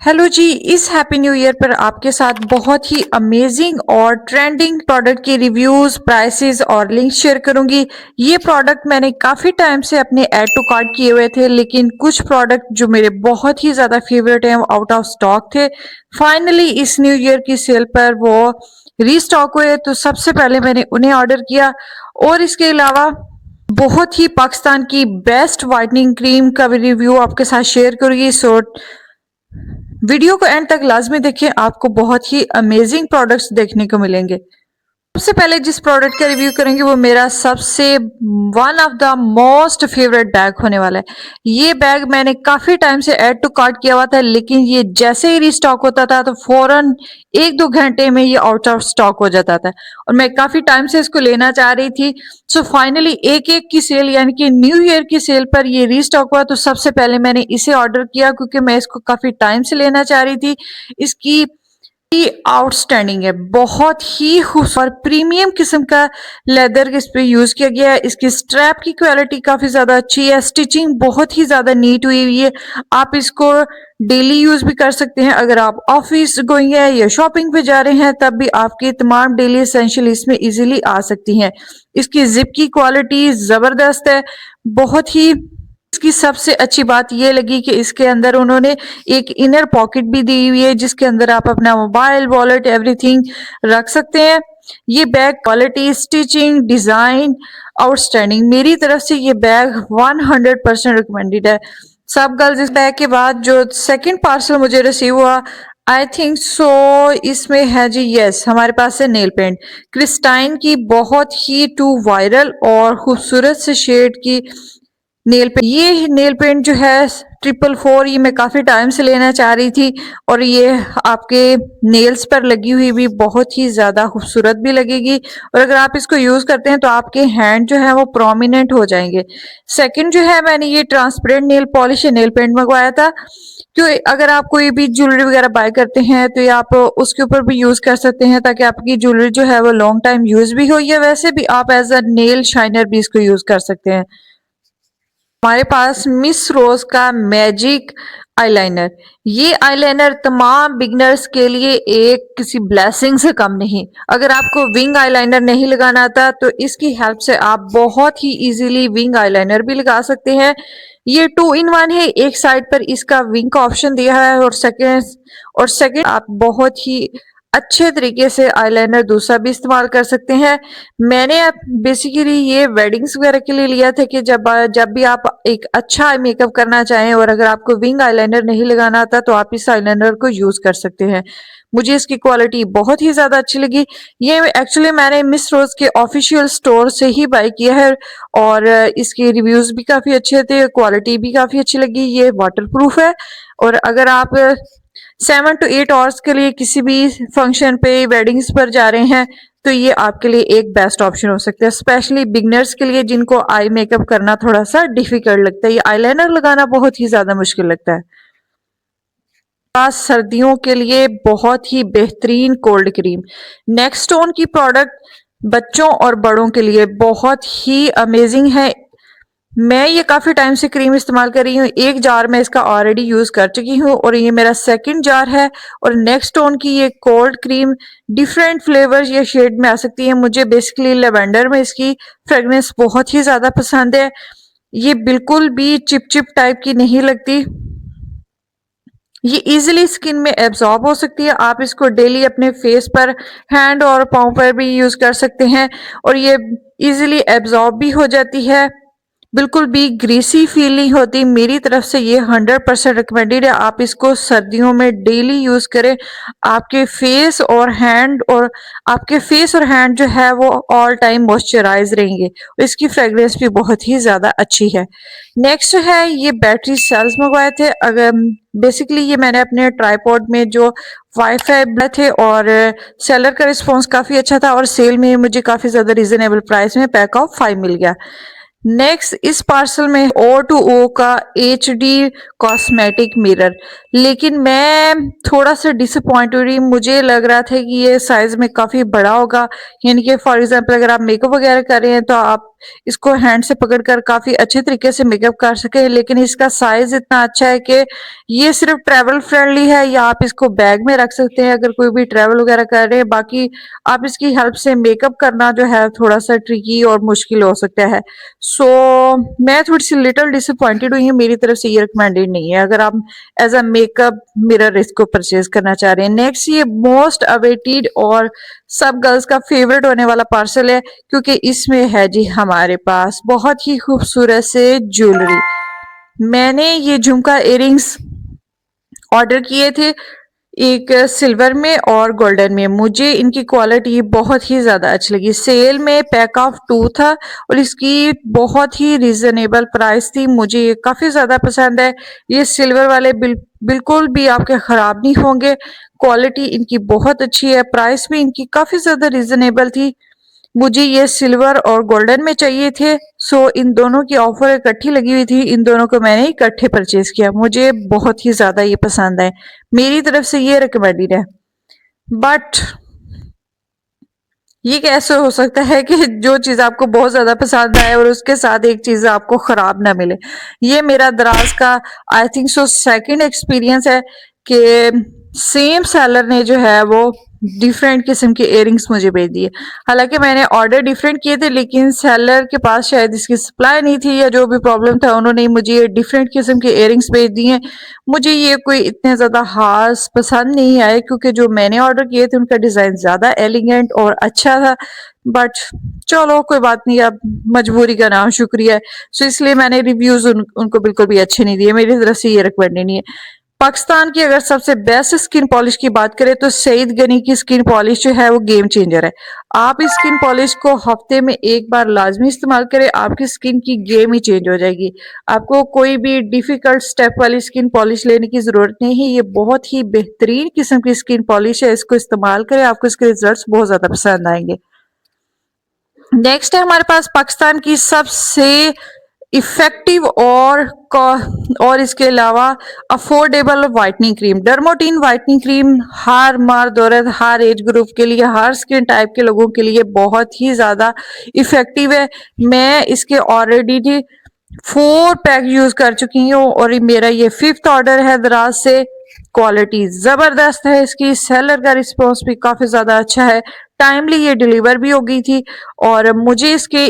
Hello जी। इस happy new year पर आपके साथ बहुत ही अमेजिंग और ट्रेंडिंग प्रोडक्ट के रिव्यूज, प्राइसेस और लिंक शेयर करूंगी। ये प्रोडक्ट मैंने काफी टाइम से अपने ऐड टू कार्ट किए हुए थे, लेकिन कुछ प्रोडक्ट जो मेरे बहुत ही ज्यादा फेवरेट हैं वो आउट ऑफ स्टॉक थे। फाइनली इस न्यू ईयर की सेल पर वो रीस्टॉक हुए, तो सबसे पहले मैंने उन्हें ऑर्डर किया। और इसके अलावा बहुत ही पाकिस्तान की बेस्ट वाइटनिंग क्रीम का भी रिव्यू आपके साथ शेयर करूंगी। सो वीडियो को एंड तक लाजमी देखें, आपको बहुत ही अमेजिंग प्रोडक्ट्स देखने को मिलेंगे। सबसे पहले जिस प्रोडक्ट का रिव्यू करेंगे वो मेरा सबसे one of the most favourite bag होने वाला है। ये बैग मैंने काफी टाइम से ऐड टू कार्ट किया हुआ था, लेकिन ये जैसे ही रिस्टॉक होता था तो फौरन एक दो घंटे में ये आउट ऑफ स्टॉक हो जाता था, और मैं काफी टाइम से इसको लेना चाह रही थी। सो फाइनली एक एक की सेल यानी कि न्यू ईयर की सेल पर ये रिस्टॉक हुआ, तो सबसे पहले मैंने इसे ऑर्डर किया क्योंकि मैं इसको काफी टाइम से लेना चाह रही थी। इसकी आउटस्टैंडिंग है, बहुत ही खूबसूरत और प्रीमियम किस्म का लेदर इस पे यूज किया गया है। इसकी स्ट्रैप की क्वालिटी काफी ज्यादा अच्छी है, स्टिचिंग बहुत ही ज्यादा नीट हुई हुई है। आप इसको डेली यूज भी कर सकते हैं, अगर आप ऑफिस गोइंग है या शॉपिंग पे जा रहे हैं तब भी आपकी तमाम डेली एसेंशियल इसमें इजीली आ सकती हैं। इसकी जिप की क्वालिटी जबरदस्त है, बहुत ही। इसकी सबसे अच्छी बात ये लगी कि इसके अंदर उन्होंने एक इनर पॉकेट भी दी हुई है, जिसके अंदर आप अपना मोबाइल, वॉलेट, एवरीथिंग रख सकते हैं। ये bag quality, stitching, design outstanding. मेरी तरफ से ये बैग 100% रिकमेंडेड है। सब गर्ल्स, इस बैग के बाद जो सेकंड पार्सल मुझे रिसीव हुआ, आई थिंक सो इसमें है जी, यस, हमारे पास है नेल पेंट क्रिस्टाइन की, बहुत ही टू वायरल और खूबसूरत से शेड की नेल पेंट। ये नेल पेंट जो है 444, ये मैं काफी टाइम से लेना चाह रही थी, और ये आपके नेल्स पर लगी हुई भी बहुत ही ज्यादा खूबसूरत भी लगेगी, और अगर आप इसको यूज करते हैं तो आपके हैंड जो है वो प्रोमिनेंट हो जाएंगे। सेकंड जो है, मैंने ये transparent nail polish nail paint मंगवाया था, क्यों अगर आप कोई भी ज्वेलरी वगैरह बाय करते हैं तो ये आप उसके ऊपर भी यूज कर सकते हैं, ताकि आपकी ज्वेलरी जो है वो लॉन्ग टाइम यूज भी हो, या वैसे भी आप एज अ नेल शाइनर भी इसको यूज कर सकते हैं। हमारे पास मिस रोज का मैजिक आईलाइनर। ये आईलाइनर तमाम बिगनर्स के लिए एक किसी ब्लेसिंग से कम नहीं। अगर आपको विंग आईलाइनर नहीं लगाना आता तो इसकी हेल्प से आप बहुत ही इजीली विंग आईलाइनर भी लगा सकते हैं। ये 2 in 1 है, एक साइड पर इसका विंग का ऑप्शन दिया है, और सेकंड आप बहुत ही अच्छे तरीके से आईलाइनर दूसरा भी इस्तेमाल कर सकते हैं। मैंने अब बेसिकली ये वेडिंग्स वगैरह के लिए लिया था कि जब जब भी आप एक अच्छा मेकअप करना चाहें और अगर आपको विंग आईलाइनर नहीं लगाना आता तो आप इस आईलाइनर को यूज कर सकते हैं। मुझे इसकी क्वालिटी बहुत ही ज्यादा अच्छी लगी। ये एक्चुअली मैंने मिस रोज के ऑफिशियल स्टोर से ही बाय किया है, और इसके रिव्यूज भी काफी अच्छे थे, क्वालिटी भी काफी अच्छी लगी। ये वाटर प्रूफ है, और अगर आप 7 to 8 आवर्स के लिए किसी भी फंक्शन पे, वेडिंग्स पर जा रहे हैं तो ये आपके लिए एक बेस्ट ऑप्शन हो सकता है, स्पेशली बिगनर्स के लिए जिनको आई मेकअप करना थोड़ा सा डिफिकल्ट लगता है, ये आईलाइनर लगाना बहुत ही ज्यादा मुश्किल लगता है। खास सर्दियों के लिए बहुत ही बेहतरीन कोल्ड क्रीम, नेक्स्टोन की प्रोडक्ट बच्चों और बड़ों के लिए बहुत ही अमेजिंग है। मैं ये काफी टाइम से क्रीम इस्तेमाल कर रही हूँ, एक जार में इसका ऑलरेडी यूज कर चुकी हूँ और ये मेरा सेकंड जार है। और नेक्स्ट टोन की ये कोल्ड क्रीम डिफरेंट फ्लेवर्स या शेड में आ सकती है। मुझे बेसिकली लेवेंडर में इसकी फ्रेग्रेंस बहुत ही ज्यादा पसंद है। ये बिल्कुल भी चिप टाइप की नहीं लगती, ये इजीली स्किन में एब्जॉर्ब हो सकती है। आप इसको डेली अपने फेस पर, हैंड और पाँव पर भी यूज कर सकते हैं, और ये इजीली एब्जॉर्ब भी हो जाती है, बिल्कुल भी ग्रीसी फील नहीं होती। मेरी तरफ से ये 100% रिकमेंडेड है। आप इसको सर्दियों में डेली यूज करें, आपके फेस और हैंड जो है वो ऑल टाइम मॉइस्चराइज रहेंगे। इसकी फ्रेग्रेंस भी बहुत ही ज्यादा अच्छी है। नेक्स्ट है, ये बैटरी सेल्स मंगवाए थे। अगर बेसिकली ये मैंने अपने ट्राईपॉड में जो वाईफाई थे, और सेलर का रिस्पॉन्स काफी अच्छा था, और सेल में मुझे काफी ज्यादा रीजनेबल प्राइस में पैक ऑफ 5 मिल गया। नेक्स्ट इस पार्सल में O2O का HD कॉस्मेटिक मिरर, लेकिन मैं थोड़ा सा डिसअपॉइंट हुई। मुझे लग रहा था कि ये साइज में काफी बड़ा होगा, यानी कि फॉर एग्जांपल अगर आप मेकअप वगैरह कर रहे हैं तो आप इसको हैंड से पकड़कर काफी अच्छे तरीके से मेकअप कर सके, लेकिन इसका साइज इतना अच्छा है कि ये सिर्फ ट्रैवल फ्रेंडली है, या आप इसको बैग में रख सकते हैं अगर कोई भी ट्रैवल वगैरह कर रहे हैं। बाकी आप इसकी हेल्प से मेकअप करना जो है थोड़ा सा ट्रिकी और मुश्किल हो सकता है। सो मैं थोड़ी सी लिटिल डिसअपॉइंटेड हुई हूँ। मेरी तरफ से ये रिकमेंडेड नहीं है अगर आप एज अ मेकअप मिरर इसको परचेज करना चाह रहे हैं। नेक्स्ट ये मोस्ट अवेटेड और सब गर्ल्स का फेवरेट होने वाला पार्सल है, क्योंकि इसमें है जी हमारे पास बहुत ही खूबसूरत से ज्वेलरी। मैंने ये झुमका इयररिंग्स ऑर्डर किए थे, एक सिल्वर में और गोल्डन में। मुझे इनकी क्वालिटी बहुत ही ज़्यादा अच्छी लगी। सेल में पैक ऑफ 2 था और इसकी बहुत ही रीज़नेबल प्राइस थी। मुझे ये काफ़ी ज़्यादा पसंद है। ये सिल्वर वाले बिल्कुल भी आपके ख़राब नहीं होंगे। क्वालिटी इनकी बहुत अच्छी है, प्राइस भी इनकी काफ़ी ज़्यादा रीज़नेबल थी। मुझे ये सिल्वर और गोल्डन में चाहिए थे, सो इन दोनों की ऑफर इकट्ठी लगी हुई थी, इन दोनों को मैंने इकट्ठे परचेज किया। मुझे बहुत ही ज्यादा ये पसंद है, मेरी तरफ से ये रिकमेंडेड है। बट ये कैसे हो सकता है कि जो चीज आपको बहुत ज्यादा पसंद आए और उसके साथ एक चीज आपको खराब ना मिले। ये मेरा दराज का I think so second experience है कि सेम सेलर ने जो है वो डिफरेंट किस्म के इयररिंग्स मुझे भेज दिए। हालांकि मैंने ऑर्डर डिफरेंट किए थे, लेकिन सेलर के पास शायद इसकी सप्लाई नहीं थी या जो भी प्रॉब्लम था, उन्होंने मुझे ये डिफरेंट किस्म के इयररिंग्स भेज दिए। मुझे ये कोई इतने ज्यादा खास पसंद नहीं आए, क्योंकि जो मैंने ऑर्डर किए थे उनका डिजाइन ज्यादा एलिगेंट और अच्छा था। बट चलो कोई बात नहीं, अब मजबूरी का नाम शुक्रिया है। सो इसलिए मैंने रिव्यूज उनको बिल्कुल भी अच्छे नहीं दिए। मेरी तरफ से ये रिकमेंडेड नहीं है। पाकिस्तान की अगर सबसे बेस्ट स्किन पॉलिश की बात करें तो सईद गनी की स्किन पॉलिश जो है वो गेम चेंजर है। आप इस स्किन पॉलिश को हफ्ते में एक बार लाजमी इस्तेमाल करें, आपकी स्किन की गेम ही चेंज हो जाएगी। आपको कोई भी डिफिकल्ट स्टेप वाली स्किन पॉलिश लेने की जरूरत नहीं है। ये बहुत ही बेहतरीन किस्म की स्किन पॉलिश है, इसको इस्तेमाल करें, आपको इसके रिजल्ट्स बहुत ज्यादा पसंद आएंगे। नेक्स्ट है हमारे पास पाकिस्तान की सबसे इफेक्टिव और इसके अलावा affordable whitening cream, Dermotin whitening cream, हर मर्द औरत हर एज ग्रुप के लिए, हर स्किन टाइप के लोगों के लिए बहुत ही ज्यादा इफेक्टिव है। मैं इसके ऑलरेडी 4 पैक यूज कर चुकी हूँ और मेरा ये 5th ऑर्डर है दराज से। क्वालिटी जबरदस्त है इसकी, सेलर का रिस्पॉन्स भी काफी ज्यादा अच्छा है, टाइमली ये डिलीवर भी हो गई थी और मुझे इसके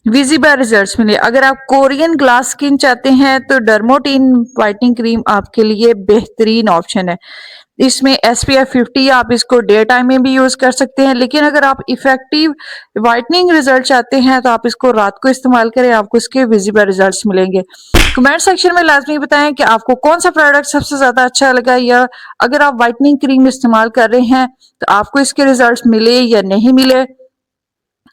विजिबल रिजल्ट्स मिले। अगर आप कोरियन ग्लास स्किन चाहते हैं तो डर्मोटीन व्हाइटनिंग क्रीम आपके लिए बेहतरीन ऑप्शन है। इसमें SPF 50, आप इसको डे टाइम में भी यूज कर सकते हैं, लेकिन अगर आप इफेक्टिव व्हाइटनिंग रिजल्ट चाहते हैं तो आप इसको रात को इस्तेमाल करें, आपको इसके विजिबल रिजल्ट्स मिलेंगे। कमेंट सेक्शन में लाजमी बताएं कि आपको कौन सा प्रोडक्ट सबसे ज्यादा अच्छा लगा, या अगर आप व्हाइटनिंग क्रीम इस्तेमाल कर रहे हैं तो आपको इसके रिजल्ट्स मिले या नहीं मिले।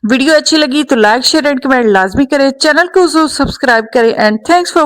वीडियो अच्छी लगी तो लाइक शेयर एंड कमेंट लाजमी करें, चैनल को जरूर सब्सक्राइब करें एंड थैंक्स फॉर